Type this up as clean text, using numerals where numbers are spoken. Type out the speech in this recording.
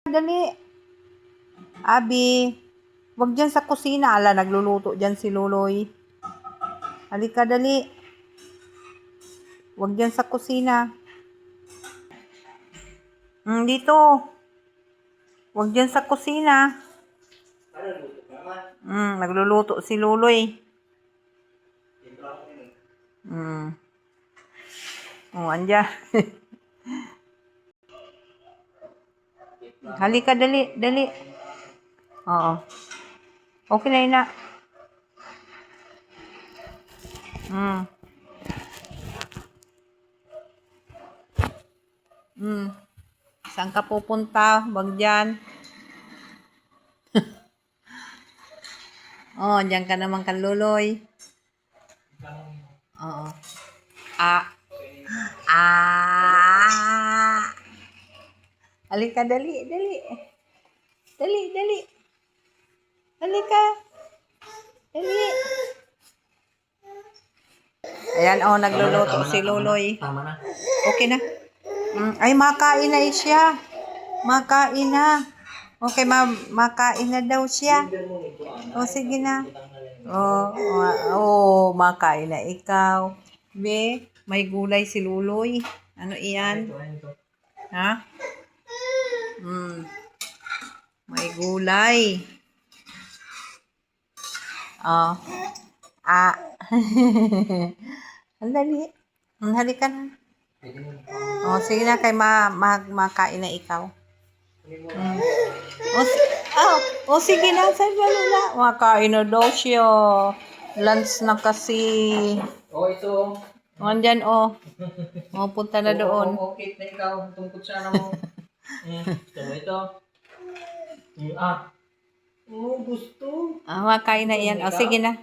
Dali. Abi. Wag dyan sa kusina. Ala, nagluluto dyan si Luloy. Halika, dali. Wag dyan sa kusina. Dito. Wag dyan sa kusina. Nagluluto si Luloy. Andyan. Halika, dali, dali. Oo. Okay na, ina. Saan ka pupunta? Wag dyan. Dyan ka naman kan Luloy. Oo. Halika, dali, dali. Dali, dali. Halika. Dali. Ayan, nagluluto si Luloy. Tama na. Okay na. Ay, makain na siya. Makain na. Okay, makain na daw siya. Sige na. Makain na ikaw. Be, may gulay si Luloy. Ano iyan? Ha? May gulay. Dali. Halika na. Sige na kay makain na ikaw. Sige na, sandali na. Makain na daw siya. Lunch na kasi. Ito. Andyan, punta na doon. Okay na ikaw. Tungkot sana mo. Ito. Gusto. Makain na yan. Sige na.